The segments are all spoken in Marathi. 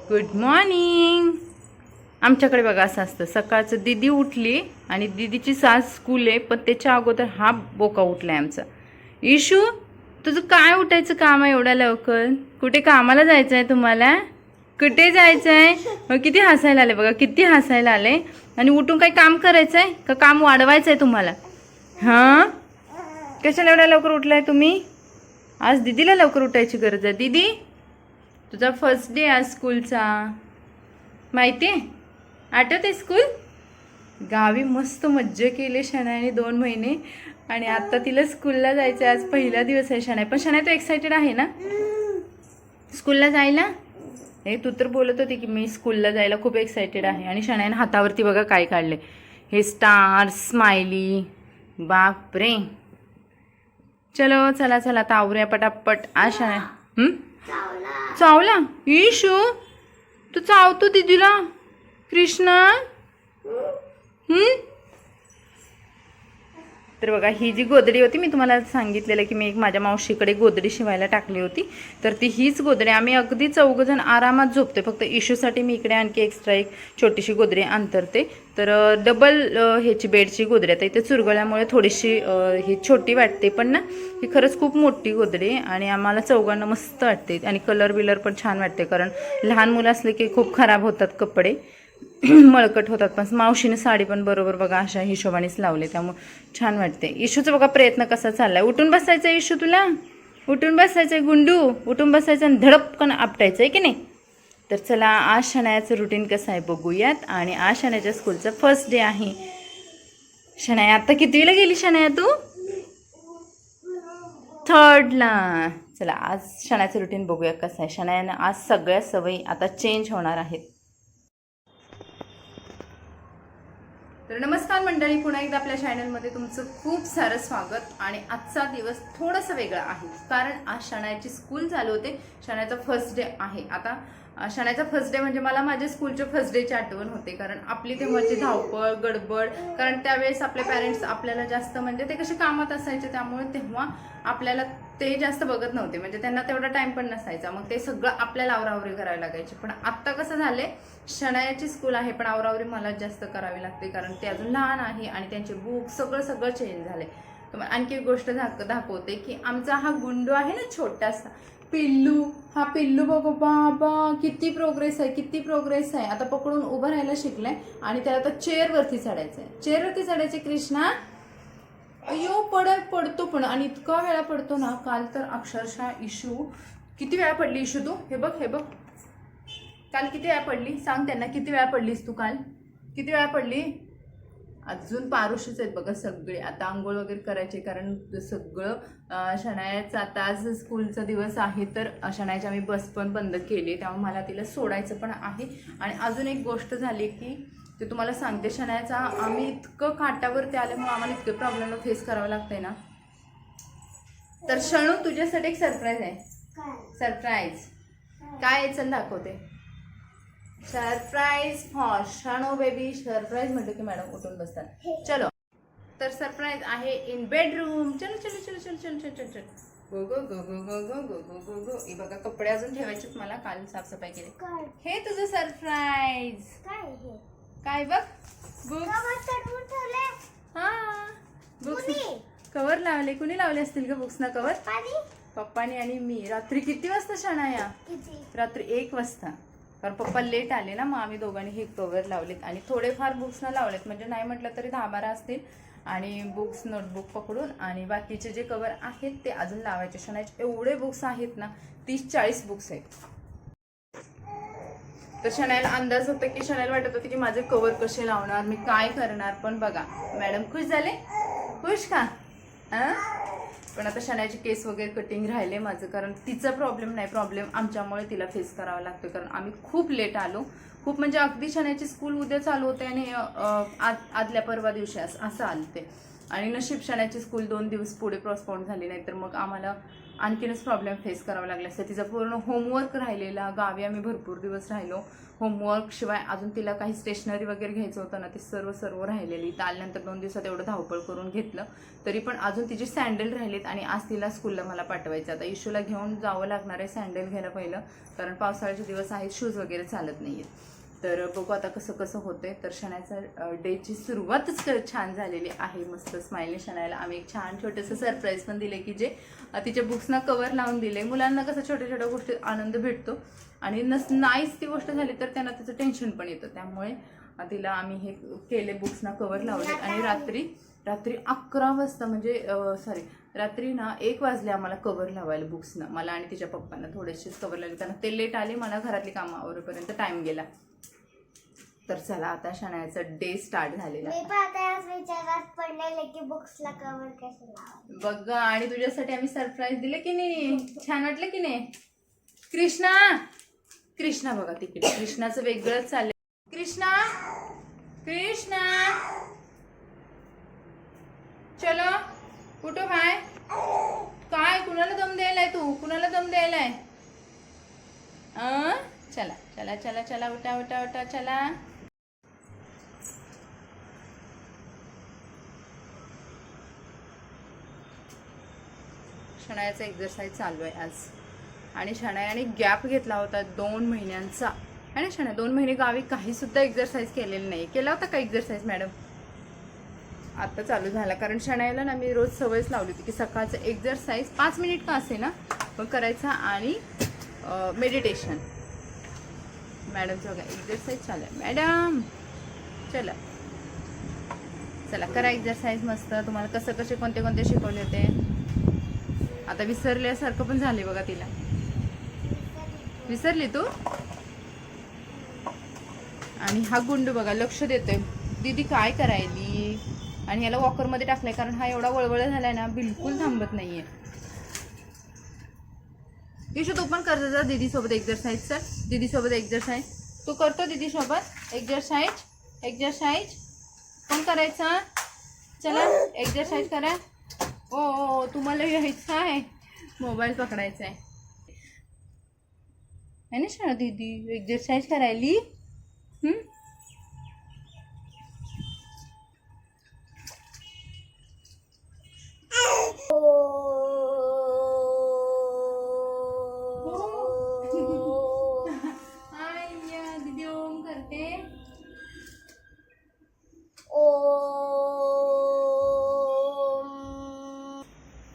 Good morning. आमच्याकडे बघा असं असतं, सकाळचं दीदी उठली आणि दीदीची सास स्कूल आहे, पण त्याच्या अगोदर हा बोका उठलाय आमचा. इशू, तुझं काय उठायचं काम आहे एवढ्या लवकर? कुठे कामाला जायचं आहे तुम्हाला? कुठे जायचं आहे? किती हसायला आले बघा, किती हसायला आले. आणि उठून काही काम करायचं आहे का काम वाढवायचं आहे तुम्हाला? हां, कशाला एवढ्या लवकर उठलाय तुम्ही? आज दीदीला लवकर उठायची गरज आहे. दीदी, तुझा फर्स्ट डे आज स्कूलचा, माहिती आहे? आठवते स्कूल? गावी मस्त मज्जा केली शनायाने 2 महिने, आणि आता तिला स्कूलला जायचं आहे. आज पहिला दिवस आहे शनाया. पण शनाया, तू एक्सायटेड आहे ना स्कूलला जायला? हे तू तर बोलत होती की मी स्कूलला जायला खूप एक्सायटेड आहे. आणि शनायाने हातावरती बघा काय काढले, हे स्टार स्माइली. बापरे. चलो चला चला, आता आवरूया पटापट. आज शनाया चावला. इशू, तू चावतो दीदीला? कृष्णा. तर बघा, ही जी गोदडी होती, मी तुम्हाला सांगितलेलं की मी एक माझ्या मावशीकडे गोदडी शिवायला टाकली होती, तर ती हीच गोदडी. आम्ही अगदी 4 जण आरामात झोपतोय. फक्त इशूसाठी मी इकडे आणखी एक्स्ट्रा एक छोटीशी गोदडी अंतरते. तर डबल ह्याची बेडची गोदडी. आता इथे चुरगळल्यामुळे थोडीशी ही छोटी वाटते, पण ना ही खरंच खूप मोठी गोदडी आहे आणि आम्हाला 4घांना मस्त वाटते. आणि कलर बिलर पण छान वाटते, कारण लहान मुलं असले की खूप खराब होतात कपडे, मळकट होतात. पण मावशीने साडी पण बरोबर बघा अशा हिशोबानेच लावले, त्यामुळे छान वाटते. इशूचा बघा प्रयत्न कसा चाललाय. उठून बसायचं इशू, तुला उठून बसायचंय गुंडू, उठून बसायचं आणि धडपकन आपटायचं आहे की नाही? तर चला, आज शनायाचं रुटीन कसं आहे बघूयात. आणि आज शनायाच्या स्कूलचा फर्स्ट डे आहे. शनाया आता कितवीला गेली शनाया तू? 3rd ला. चला, आज शनायाचं रुटीन बघूया कसं आहे. शनायानं आज सगळ्या सवयी आता चेंज होणार आहेत. तर नमस्कार मंडळी, पुन्हा एकदा आपल्या चॅनलमध्ये तुमचं खूप सारं स्वागत. आणि आजचा दिवस थोडासा वेगळा आहे, कारण आज शनायाची स्कूल चालू होते. शनायाचा फर्स्ट डे आहे. आता शनायाचा फर्स्ट डे म्हणजे मला माझ्या स्कूलच्या फर्स्ट डेची आठवण होते, कारण आपली तेव्हाची धावपळ गडबड, कारण त्यावेळेस आपले पॅरेंट्स आपल्याला जास्त म्हणजे ते कसे कामात असायचे, त्यामुळे तेव्हा आपल्याला ते जास्त बघत नव्हते, म्हणजे त्यांना तेवढा टाइम पण नसायचा. मग ते सगळं आपल्याला आवरावरी करायला लागायचे. पण आत्ता कसं झालंय, शनायाची स्कूल आहे पण आवरावरी मला जास्त करावी लागते, कारण ते अजून लहान आहे आणि त्यांचे बुक सगळं चेंज झाले. तर आणखी एक गोष्ट दाखवते की आमचा हा गुंडू आहे ना, छोटासा पिल्लू, हा पिल्लू बघ बाबा, किती प्रोग्रेस आहे, किती प्रोग्रेस आहे. आता पकडून उभं राहायला शिकलाय आणि त्याला आता चेअरवरती चढायचंय. चेअरवरती चढायचे कृष्णा. अयो, पडतो पण, आणि इतका वेळा पडतो ना. काल तर अक्षरशः इशू किती वेळा पडली. इशू तू हे बघ, हे बघ, काल किती वेळा पडली? सांग त्यांना, किती वेळा पडलीस तू काल? किती वेळा पडली? अजून पारुशीच आहेत बघा सगळे. आता आंघोळ वगैरे करायचे, कारण सगळं शनायाचं आता आज स्कूलचा दिवस आहे, तर शनायाची आम्ही बस पण बंद केली, त्यामुळे मला तिला सोडायचं पण आहे. आणि अजून एक गोष्ट झाली की ते तुम्हाला सांगते, शनायाचा आम्ही इतकं काटावरती आल्यामुळे आम्हाला इतके प्रॉब्लेमला फेस करावं लागतंय ना. तर शणू, तुझ्यासाठी एक सरप्राईज आहे. सरप्राईज काय आहे? चल दाखवते. Surprise for Shanu baby. Surprise म्हटलं की मॅडम उठून बसतात. चलो, तर सरप्राईज आहे इन बेडरूम. चलो चलो चलो चलो चलो चलो चलो चलो. गो गो गो गो गो गो गो गो गो गो. हे बघा, कपडे अजून ठेवायचेत मला, काल साफसफाई केली. हे तुझं सरप्राईज. काय बघ, बुक्स. हा, बुक्स कवर लावले. कुणी लावले असतील का बुक्सना कवर? पप्पानी आणि मी. रात्री किती वाजता शनाया? रात्री 1 वाजता, कारण पप्पा लेट आले ना, मग आम्ही दोघांनी हे कवर लावलेत. आणि थोडेफार बुक्सना लावलेत, म्हणजे नाही म्हटलं तरी 10-12 असतील. आणि बुक्स नोटबुक पकडून, आणि बाकीचे जे कवर आहेत ते अजून लावायचे. शनायाचे एवढे बुक्स आहेत ना, 30-40 बुक्स आहेत. तर शनायाला अंदाज होता की, शनायाला वाटत होते की माझे कवर कसे लावणार, मी काय करणार. पण बघा, मॅडम खुश झाले. खुश का? पण आता शनायाची केस वगैरे कटिंग राहिले माझं, कारण तिचा प्रॉब्लेम नाही, प्रॉब्लेम आमच्यामुळे तिला फेस करावा लागतो, कारण आम्ही खूप लेट आलो. खूप म्हणजे अगदी शनायाची स्कूल उद्या चालू होते आणि आदल्या परवा दिवशी असं आलं ते. आणि नशीब शनायाची स्कूल 2 दिवस पुढे पोस्टपोन झाली, नाही तर मग आम्हाला आणखीनच प्रॉब्लेम फेस करावा लागला असता. तिचा पूर्ण होमवर्क राहिलेला, गावी आम्ही भरपूर दिवस राहिलो. होमवर्क शिवाय अजून तिला काही स्टेशनरी वगैरे घ्यायचं होतं ना, ते सर्व राहिलेली. आल्यानंतर 2 दिवसात एवढं धावपळ करून घेतलं. तरी पण अजून तिचे सँडल राहिलेत आणि आज तिला स्कूलला मला पाठवायचं. आता इशूला घेऊन जावं लागणार आहे सँडल घ्यायला पहिलं, कारण पावसाळ्याचे दिवस आहेत, शूज वगैरे चालत नाहीयेत. तर बघू आता कसं कसं होतंय. तर शनायचा डेची सुरुवातच छान झालेली आहे. मस्त स्माइली शनायला आम्ही एक छान छोटंसं सरप्राईज पण दिले, की जे तिच्या बुक्सना कवर लावून दिले. मुलांना कसं छोट्या छोट्या गोष्टी आनंद भेटतो आणि नाहीच ती गोष्ट झाली तर त्यांना त्याचं टेन्शन पण येतं. त्यामुळे तिला आम्ही हे केले, बुक्सना कवर लावले. आणि रात्री 11 वाजता म्हणजे रात्री ना 1 वाजले आम्हाला कवर लावायला बुक्सना, मला आणि तिच्या पप्पांना थोडेसेच कवर लावले, कारण ते लेट आले. मला घरातली कामं आवरेपर्यंत टाइम गेला. तर चला आता शनायाचा डे स्टार्ट झालेला बघा. आणि तुझ्यासाठी आम्ही सरप्राईज दिले की नाही, छान वाटलं की नाही. कृष्णा बघा तिकडे, कृष्णाचं वेगळंच चाललंय. कृष्णा चलो कुठं काय कुणाला दम द्यायलाय तू, कुणाला दम द्यायलाय. चला चला चला चला, उठा उठा उठा, चला. शनायाचा एक्सरसाइज चालू आहे आज. आणि शनायाने गॅप घेतला होता 2 महिन्यांचा. आणि शनाया 2 महिने गावी काही सुद्धा एक्सरसाइज केलेली नाही. केला होता का एक्सरसाइज मॅडम? आता चालू झाला, कारण शनायाला ना मी रोज सवयच लावली होती की सकाळचं एक्सरसाइज 5 मिनिट का असे ना पण करायचा. आणि मेडिटेशन. मॅडमचं बघा एक्सरसाइज चालू आहे. मॅडम चला चला करा एक्सरसाइज मस्त. तुम्हाला कसे कोणते शिकवले होते. आता विसरल्यासारखं पण झाले बघा तिला. विसरली तू. आणि हा गुंडू बघा लक्ष देतोय दीदी काय करायली. आणि याला वॉकरमध्ये टाकलाय, कारण हा एवढा वळवळ झालाय ना, बिलकुल थांबत नाहीये. यशू तू पण करत जा दीदी सोबत एक्सरसाइज. सर दीदी सोबत एक्सरसाइज तू करतो, दीदी सोबत एक्सरसाइज कोण करायचं. चला एक्सरसाइज करा. ओ तुम्हाला यायचं आहे, मोबाईल पकडायचा आहे ना शाळा. दीदी एक्सरसाइज करायली. दीदी ओम करते.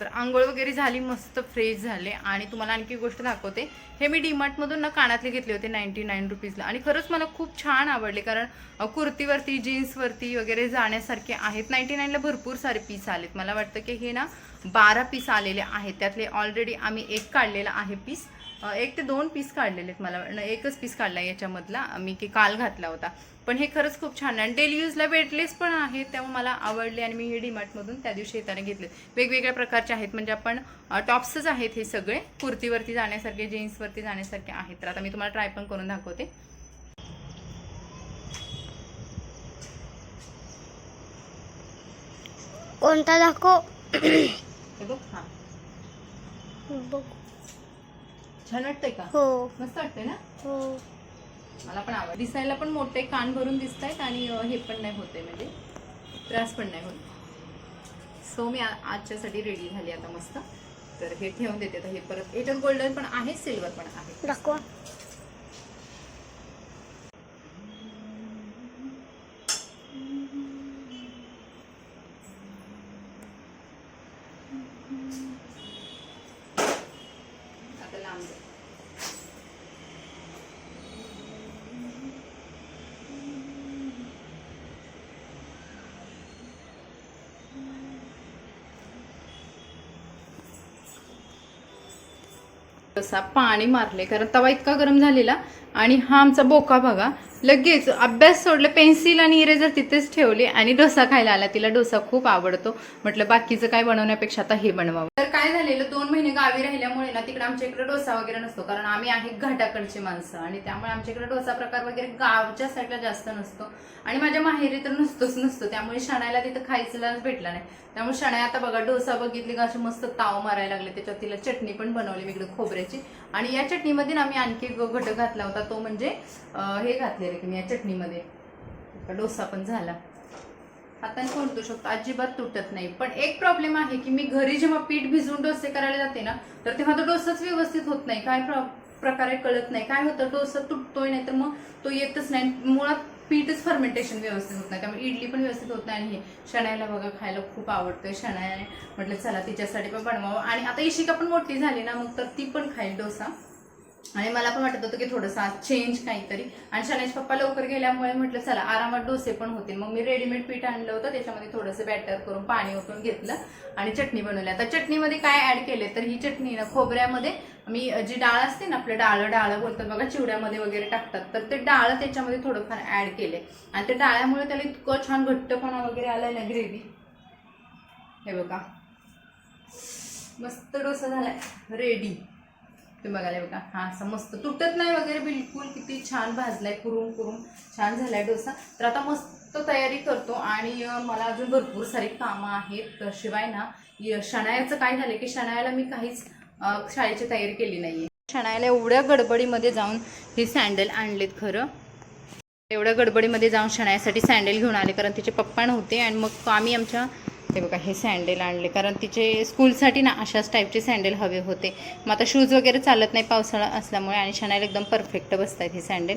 तर आंघोळ वगैरे झाली, मस्त फ्रेश झाले. आणि तुम्हाला आणखी गोष्ट दाखवते. हे मी डीमार्टमधून ना कानातले घेतले होते 99 रुपीजला. आणि खरंच मला खूप छान आवडले, कारण कुर्तीवरती जीन्सवरती वगैरे जाण्यासारखे आहेत. 99ला भरपूर सारे पीस आलेत. मला वाटतं की हे ना 12 पीस आलेले आहेत. त्यातले ऑलरेडी आम्ही एक काढलेला आहे पीस. 1 ते 2 पीस काढलेले आहेत. मला एकच पीस काढला याच्यामधला, मी की काल घातला होता. पण हे खरंच खूप छान आहे. डेली यूजला वेटलेस पण आहे, तेव्हा मला आवडले. आणि मी हे डीमार्टमधून त्या दिवशी येताना घेतले. वेगवेगळ्या प्रकारचे आहेत, म्हणजे आपण टॉप्सच आहेत हे सगळे. कुर्तीवरती जाण्यासारखे, जीन्सवरती जाण्यासारखे आहेत. तर आता मी तुम्हाला ट्राय पण करून दाखवते. कोणता दाखव. बघ हा बघ छान वाटतंय का. हो मस्त वाटतंय ना. हो मला पण आवड. दिसायला पण मोठे कान भरून दिसत आहेत. आणि हे पण नाही होते, म्हणजे त्रास पण नाही होत. सो मी आजच्यासाठी रेडी झाली आता मस्त. तर हे ठेवून देते. तर हे परत याच्यात गोल्डन पण आहे, सिल्वर पण आहे. दाखवा. आता लांब दे. तसा पाणी मारले, कारण तवा इतका गरम झालेला आणि हा आमचा बोका बघा, लगेच अभ्यास सोडलं, पेन्सिल आणि इरेजर तिथेच ठेवली आणि डोसा खायला आला. तिला डोसा खूप आवडतो. म्हटलं बाकीचं काय बनवण्यापेक्षा आता हे बनवावं. तर काय झालेलं, 2 महिने गावी राहिल्यामुळे ना तिकडे आमच्या इकडे डोसा वगैरे नसतो, कारण आम्ही आहे घाटाकडची माणसं आणि त्यामुळे आमच्या इकडे डोसा प्रकार वगैरे गावच्या साईडला जास्त नसतो आणि माझ्या माहेरी तर नसतो. त्यामुळे शणायला तिथं खायचंलाच भेटला नाही. त्यामुळे शणाय आता बघा डोसा बघितली का असे मस्त ताव मारायला लागले. त्याच्यात तिला चटणी पण बनवली मी इकडे खोबऱ्याची, आणि या चटणीमध्ये ना मी आणखी एक घटक घातला होता, तो म्हणजे हे घातलेलं की मी या चटणीमध्ये. डोसा पण झाला, हाताने कोणतू शकतो, अजिबात तुटत नाही. पण एक प्रॉब्लेम आहे की मी घरी जेव्हा पीठ भिजवून डोसे करायला जाते ना, तर तेव्हा तो डोसाच व्यवस्थित होत नाही. काय प्रकारे कळत नाही, काय होतं, डोसा तुटतोय नाही तर मग तो येतच नाही. मुळात पीठच फर्मेंटेशन व्यवस्थित होत नाही, त्यामुळे इडली पण व्यवस्थित होत नाही. आणि हे शणायला बघा खायला खूप आवडतंय. शणाय म्हटलं चला तिच्यासाठी पण बनवावं, आणि आता इशिका पण मोठी झाली ना, मग तर ती पण खाईल डोसा. आणि मला पण वाटत होतं की थोडंसं आज चेंज काहीतरी. आणि शनाईचे पप्पा लवकर गेल्यामुळे म्हटलं चला आरामात डोसे पण होते. मग मी रेडीमेड पीठ आणलं होतं, त्याच्यामध्ये थोडंसं बॅटर करून पाणी ओतून घेतलं आणि चटणी बनवली. आता चटणीमध्ये काय ऍड केले तर ही चटणी ना खोबऱ्यामध्ये मी जी डाळ असते ना, आपलं डाळ बोलतात बघा, चिवड्यामध्ये वगैरे टाकतात, तर ते डाळ त्याच्यामध्ये थोडंफार ऍड केले. आणि ते डाळ्यामुळे त्याला इतकं छान घट्टपणा वगैरे आलाय ना ग्रेव्ही. हे बघा मस्त डोसा झालाय रेडी. तुम्ही बघायला बघा, हा असं मस्त तुटत नाही वगैरे बिलकुल. किती छान भाजलाय, कुरुम छान झालाय डोसा. तर आता मस्त तयारी करतो आणि मला अजून भरपूर सारी कामं आहेत. शिवाय ना शणायाचं काय झालं की शणायाला मी काहीच शाळेची तयारी केली नाहीये. शणायाला एवढ्या गडबडीमध्ये जाऊन हे सँडल आणलेत. खरं एवढ्या गडबडीमध्ये जाऊन शणायासाठी सँडल घेऊन आले, कारण तिचे पप्पा नव्हते. आणि मग आम्ही आमच्या हे बघा हे सँडल आणले, कारण तिचे स्कूलसाठी ना अशाच टाईपचे सँडल हवे होते. मग आता शूज वगैरे चालत नाही पावसाळा असल्यामुळे, आणि शणायला एकदम परफेक्ट बसत आहेत हे सँडल.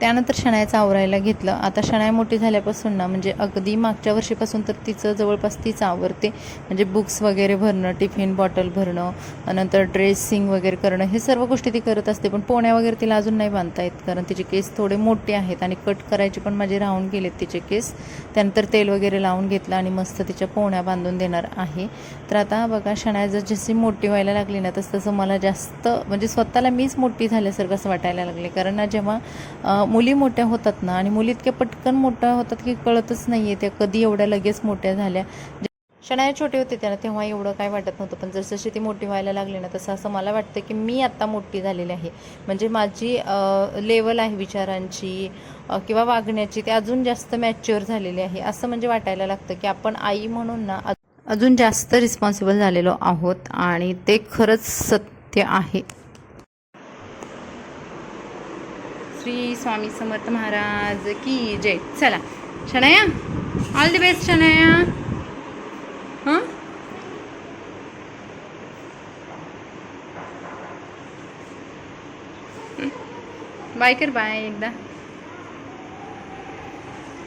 त्यानंतर शणायचं आवरायला घेतलं. आता शणाय मोठी झाल्यापासून ना, म्हणजे अगदी मागच्या वर्षीपासून तर तिचं जवळपास तीच आवरते. म्हणजे बुक्स वगैरे भरणं, टिफिन बॉटल भरणं, नंतर ड्रेसिंग वगैरे करणं, हे सर्व गोष्टी ती करत असते. पण पोण्या वगैरे तिला अजून नाही बांधता येत, कारण तिचे केस थोडे मोठे आहेत आणि कट करायचे पण माझे राहून गेलेत तिचे केस. त्यानंतर तेल वगैरे लावून घेतलं आणि मस्त तिच्या पोण्या बांधून देणार आहे. तर आता बघा शणाय जशी मोठी व्हायला लागली ना, तसं मला जास्त म्हणजे स्वतःला मीच मोठी झाल्यासारखं असं वाटायला लागले. कारण ना जेव्हा मुली मोठ्या होतात ना, आणि मुली इतक्या पटकन मोठ्या होतात की कळतच नाही आहे त्या कधी एवढ्या लगेच मोठ्या झाल्या. शणाया छोटे होते त्याला तेव्हा एवढं काय वाटत नव्हतं, पण जसं ती मोठी व्हायला लागली ना, तसं असं मला वाटतं की मी आता मोठी झालेली आहे. म्हणजे माझी लेवल आहे विचारांची किंवा वागण्याची, ते अजून जास्त मॅच्युअर झालेली आहे. असं म्हणजे वाटायला लागतं की आपण आई म्हणून ना अजून जास्त रिस्पॉन्सिबल झालेलो आहोत, आणि ते खरंच सत्य आहे. श्री स्वामी समर्थ महाराज की जय. चला Shanaya, all the best Shanaya. हां बाय कर, बाय एकदा.